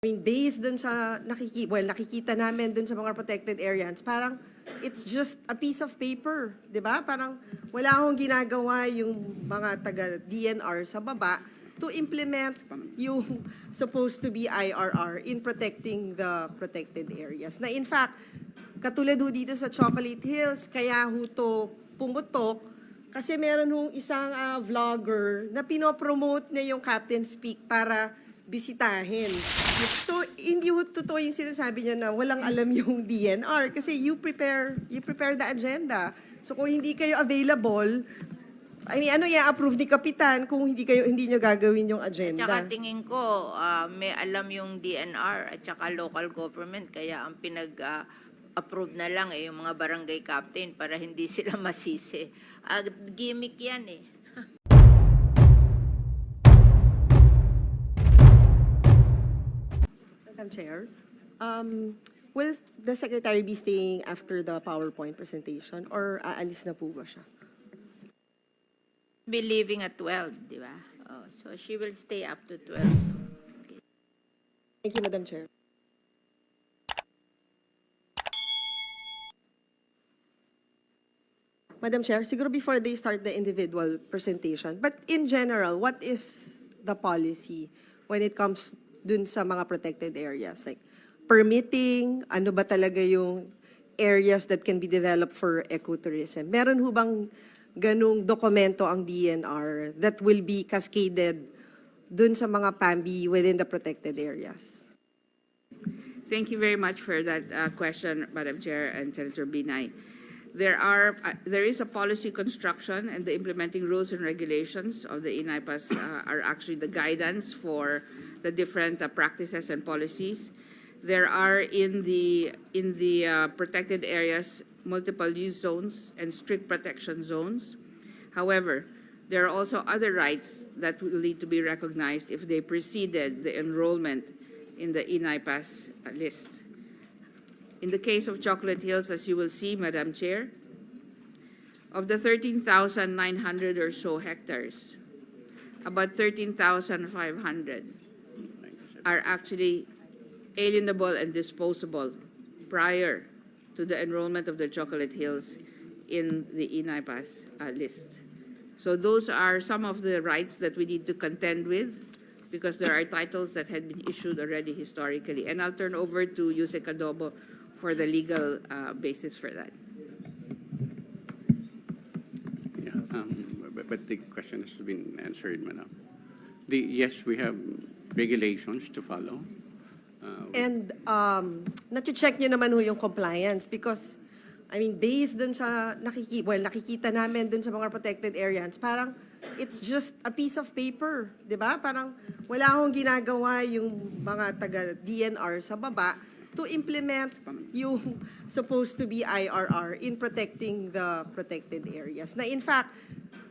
I mean, based dun sa nakikita namin dun sa mga protected areas, parang it's just a piece of paper, 'di ba? Parang wala akong ginagawa yung mga taga DNR sa baba to implement yung supposed to be IRR in protecting the protected areas. Na in fact, katulad ho dito sa Chocolate Hills, kaya ho to pumutok kasi meron hong isang vlogger na pinopromote niya yung Captain's Peak para bisitahin. So, hindi ho totoo yung sinasabi niya na walang alam yung DNR kasi you prepare the agenda. So, kung hindi kayo available, I mean, ano i-approve ni Kapitan kung hindi niyo gagawin yung agenda? At saka tingin ko, may alam yung DNR at saka local government, kaya ang approve na lang yung mga barangay captain para hindi sila masisi. Gimmick yan eh. Madam Chair, will the Secretary be staying after the PowerPoint presentation or aalis na po ba siya? Be leaving at 12, di ba? Oh, so she will stay up to 12. Thank you, Madam Chair. Madam Chair, siguro before they start the individual presentation, but in general, what is the policy when it comes dun sa mga protected areas? Like, permitting, ano ba talaga yung areas that can be developed for ecotourism? Meron ho bang ganung dokumento ang DNR that will be cascaded dun sa mga PAMBI within the protected areas? Thank you very much for that question, Madam Chair and Senator Binay. There is a policy construction, and the implementing rules and regulations of the INAIPAS are actually the guidance for the different practices and policies. There are in the protected areas multiple use zones and strict protection zones. However, there are also other rights that will need to be recognized if they preceded the enrollment in the INAIPAS list. In the case of Chocolate Hills, as you will see, Madam Chair, of the 13,900 or so hectares, about 13,500 are actually alienable and disposable prior to the enrollment of the Chocolate Hills in the INAIPAS list. So those are some of the rights that we need to contend with because there are titles that had been issued already historically. And I'll turn over to Yusek Adobo for the legal basis for that. Yeah, but the question has been answered, Madam. Yes, we have regulations to follow. And na-check nyo naman ho yung compliance because, I mean, based dun sa nakikita namin dun sa mga protected areas, parang it's just a piece of paper, di ba? Parang wala akong ginagawa yung mga taga DNR sa baba to implement yung supposed to be IRR in protecting the protected areas. Na in fact,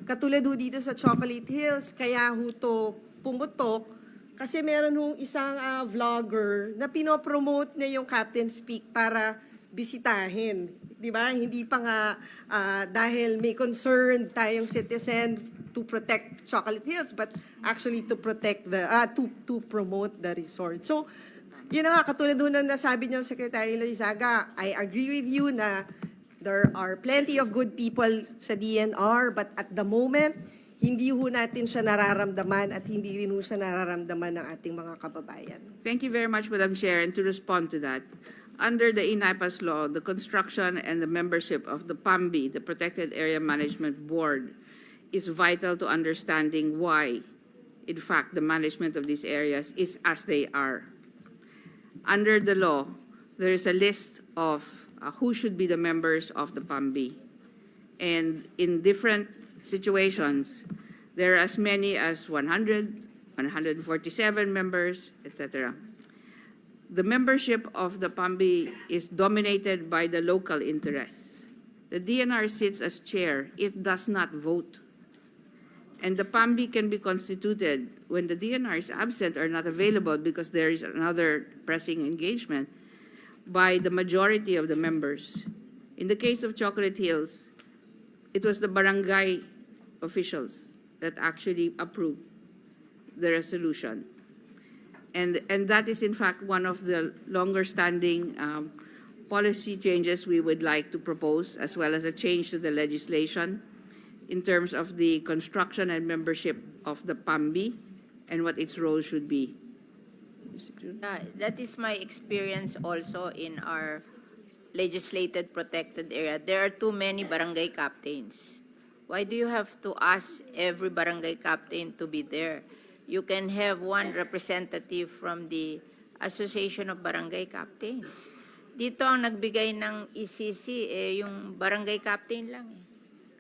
katulad ho dito sa Chocolate Hills, kaya ho to pumutok kasi meron hong isang vlogger na pinopromote niya yung Captain's Peak para bisitahin. Di ba? Hindi pa nga dahil may concern tayong citizen to protect Chocolate Hills, but actually to protect to promote the resort. So, yun na nga, katulad doon na nasabi niyo, Secretary Loizaga, I agree with you na there are plenty of good people sa DNR, but at the moment, hindi ho natin siya nararamdaman at hindi rin ho siya nararamdaman ng ating mga kababayan. Thank you very much, Madam Chair. And to respond to that, under the INAIPAS law, the construction and the membership of the PAMBI, the Protected Area Management Board, is vital to understanding why, in fact, the management of these areas is as they are. Under the law, there is a list of who should be the members of the PAMBI. And in different situations, there are as many as 100, 147 members, etc. The membership of the PAMBI is dominated by the local interests. The DNR sits as chair. It does not vote. And the PAMBI can be constituted when the DNR is absent or not available because there is another pressing engagement by the majority of the members. In the case of Chocolate Hills, it was the barangay officials that actually approved the resolution. And that is in fact one of the longer-standing policy changes we would like to propose, as well as a change to the legislation in terms of the construction and membership of the PAMBI and what its role should be. That is my experience also in our legislated protected area. There are too many barangay captains. Why do you have to ask every barangay captain to be there? You can have one representative from the Association of Barangay Captains. Dito ang nagbigay ng ECC, yung barangay captain lang eh.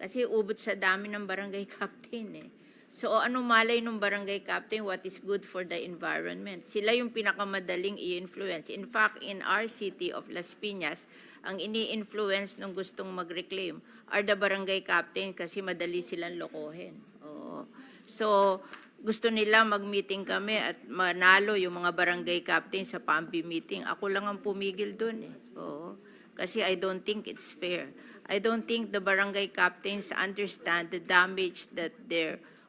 Kasi ubot sa dami ng barangay captain eh. So ano malay ng barangay captain what is good for the environment? Sila yung pinakamadaling i-influence. In fact, in our city of Las Piñas, ang ini-influence ng gustong mag-reclaim are the barangay captain kasi madali silang lokohin. Oo. So, gusto nila mag-meeting kami at manalo yung mga barangay captain sa PAMBI meeting. Ako lang ang pumigil dun eh. Oo. Kasi I don't think it's fair. I don't think the barangay captains understand the damage that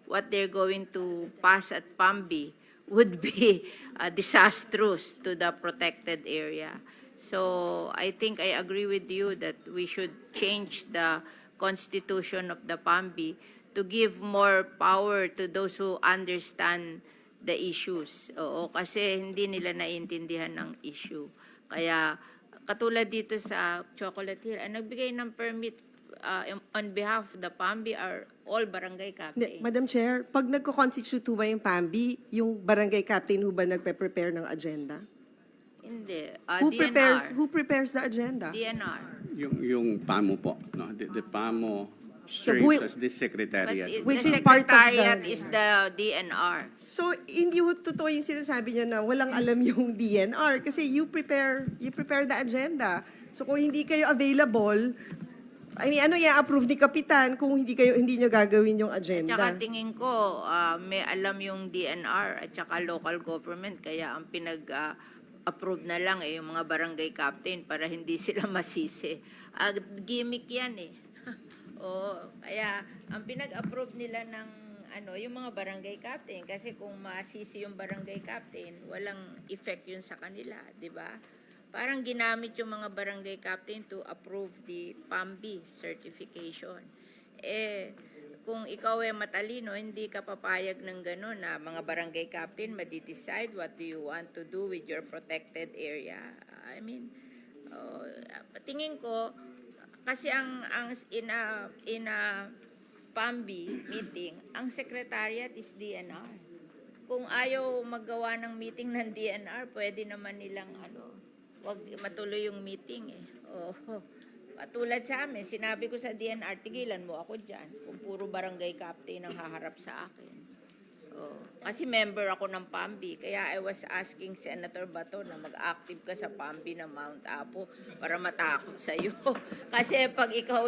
what they're going to pass at PAMBI would be disastrous to the protected area. So I think I agree with you that we should change the constitution of the PAMBI to give more power to those who understand the issues. Oo, kasi hindi nila naiintindihan ng issue. Kaya katulad dito sa Chocolate Hill, ang nagbigay ng permit on behalf of the PAMBI are all barangay captains. Madam Chair, pag nagko-constitute ho ba yung PAMBI, yung barangay captain ho ba nagpe-prepare ng agenda? Hindi. Who prepares the agenda? DNR. Yung PAMO po, no? The PAMO So, serves as the secretariat. Which the is part of the- secretariat is the DNR. So, hindi ho totoo yung sinasabi niya na walang alam yung DNR kasi you prepare the agenda. So, kung hindi kayo available, I mean, ano i-approve ni Kapitan kung hindi niyo gagawin yung agenda? Tsaka tingin ko, may alam yung DNR at saka local government, kaya ang approve na lang yung mga barangay captain para hindi sila masisi. Gimmick yan eh. Oo, kaya ang pinag-approve nila ng yung mga barangay captain, kasi kung masisi yung barangay captain, walang effect yun sa kanila, di ba? Parang ginamit yung mga barangay captain to approve the PAMBI certification. Kung ikaw matalino, hindi ka papayag ng gano'n na mga barangay captain madi-decide what do you want to do with your protected area. I mean, tingin ko, kasi ang in a PAMBI meeting, ang secretariat is DNR. Kung ayaw maggawa ng meeting ng DNR, pwede naman nilang wag matuloy yung meeting eh. Patulad sa amin, sinabi ko sa DNR, tigilan mo ako dyan kung puro barangay captain ang haharap sa akin. Kasi member ako ng PAMBI, kaya I was asking Senator Bato na mag-active ka sa PAMBI ng Mount Apo para matakot sa'yo. Kasi pag ikaw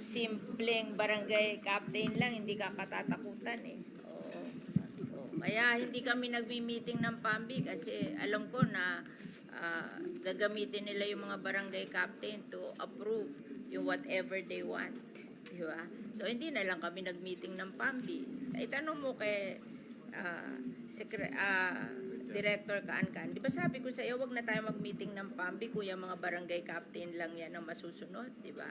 simpleng barangay captain lang, hindi ka katatakutan eh. Kaya hindi kami nagmi-meeting ng PAMBI kasi alam ko na gagamitin nila yung mga barangay captain to approve yung whatever they want. Diba? So hindi na lang kami nag-meeting ng PAMBI. Itanong mo kay Director Kaan-Kaan, di ba sabi ko sa iyo, wag na tayo mag-meeting ng PAMBI kung yung mga barangay captain lang yan ang masusunod, di ba?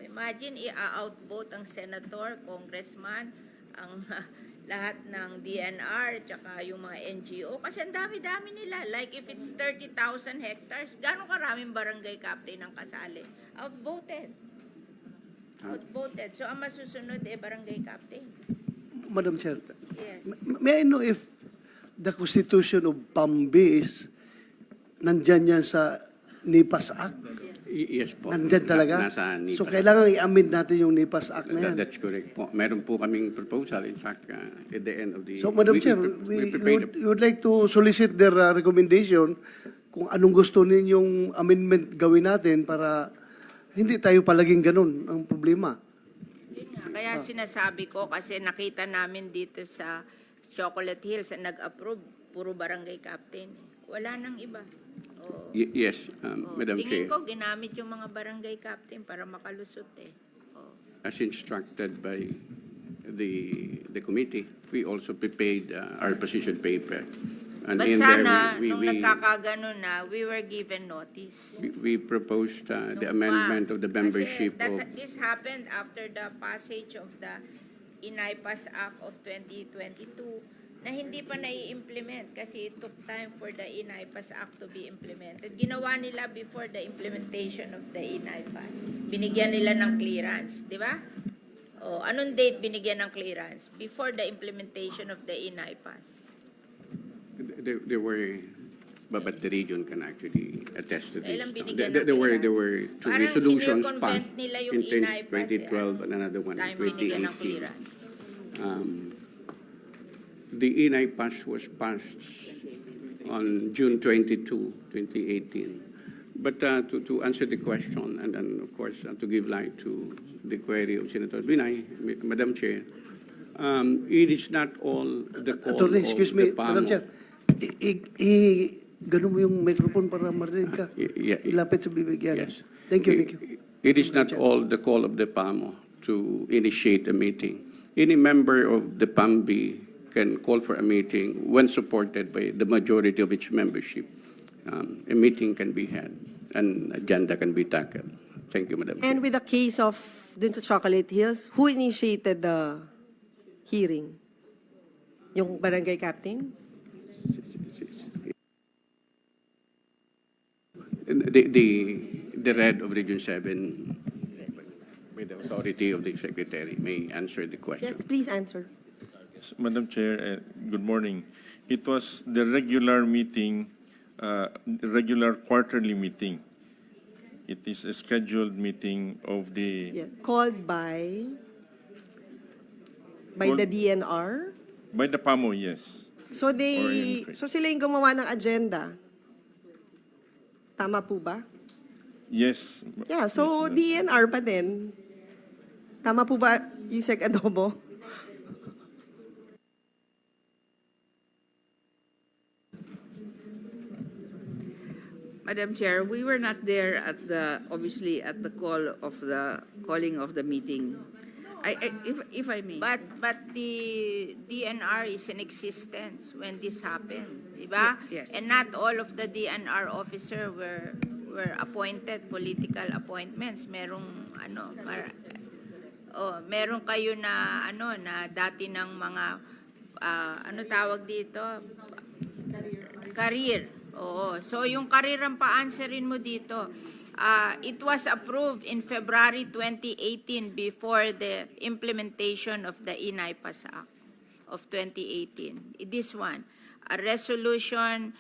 Imagine, i-outvote ang senator, congressman, ang lahat ng DNR, tsaka yung mga NGO, kasi ang dami-dami nila. Like if it's 30,000 hectares, gano'ng karaming barangay captain ang kasali? Outvoted. So, ang masusunod barangay captain. Madam Chair, Yes. may I know if the Constitution of PAMBI is nandyan yan sa NIPAS Act? Yes po. Nandyan talaga? Nasa NIPAS. So kailangan i-amend natin yung NIPAS Act na yan. That's correct po. Meron po kaming proposal, in fact, at the end of the... So Madam Chair, we would like to solicit their recommendation kung anong gusto ninyong amendment gawin natin para hindi tayo palaging ganun ang problema. Kaya sinasabi ko, kasi nakita namin dito sa Chocolate Hills, nag-approve, puro barangay captain. Wala nang iba. Yes, Madam Tingin Chair. ko, ginamit yung mga barangay captain para makalusot As instructed by the committee, we also prepared our position paper And But in sana, there, nung nagkakaganon na, we were given notice. we proposed the Nung amendment pa. of the membership Kasi of this happened after the passage of the Inaypas Act of 2022 na hindi pa nai-implement kasi it took time for the Inaypas Act to be implemented. Ginawa nila before the implementation of the Inaypas. Binigyan nila ng clearance, di ba? O, anong date binigyan ng clearance? Before the implementation of the Inaypas. there were, but the region can actually attest to this. Kailan no? binigyan There ng were two Parang resolutions sinircumvent passed nila yung in Inaypas, 2012 and another one in Time binigyan ng 2018. clearance. The Inaypas was passed on June 22, 2018. But to answer the question, and then, of course, to give light to the query of Senator Binay, Madam Chair, it is not all the call Attorney, of excuse the me, Madam PAMO. Chair. Ganun mo yung microphone para marinig ka. Ilapit sa bibig yan. Yes. Thank you, thank you. It is not all the call of the PAMO to initiate a meeting. Any member of the PAMB can call for a meeting when supported by the majority of its membership. A meeting can be had, an agenda can be tackled. Thank you, Madam Chair. And with the case of dun sa Chocolate Hills, who initiated the hearing? Yung barangay captain? The red of Region 7, by the authority of the Secretary, may answer the question. Yes, please answer. Yes, Madam Chair, good morning. It was the regular meeting, regular quarterly meeting. It is a scheduled meeting of the, Yeah. Called by Called- the DNR? by the PAMO, yes. So in- so sila yung gumawa ng agenda. Tama po ba? Yes. Yeah, so Yes, DNR pa din. Tama po ba, Yusek Adobo? Madam Chair, we were not there at obviously at the calling of the meeting. If I may. But the DNR is in existence when this happened, di ba? Yes. And not all of the DNR officer were appointed, political appointments. Merong meron kayo na na dati ng mga ano tawag dito? Career. Oo. So yung career ang pa-answerin mo dito. It was approved in February 2018 before the implementation of the Inaypas Act of 2018. This one, a resolution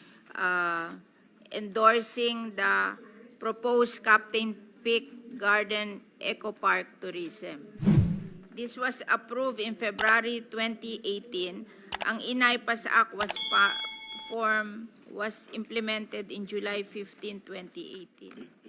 endorsing the proposed Captain Peak Garden Eco Park Tourism. This was approved in February 2018. Ang Inaypas Act was implemented in July 15, 2018.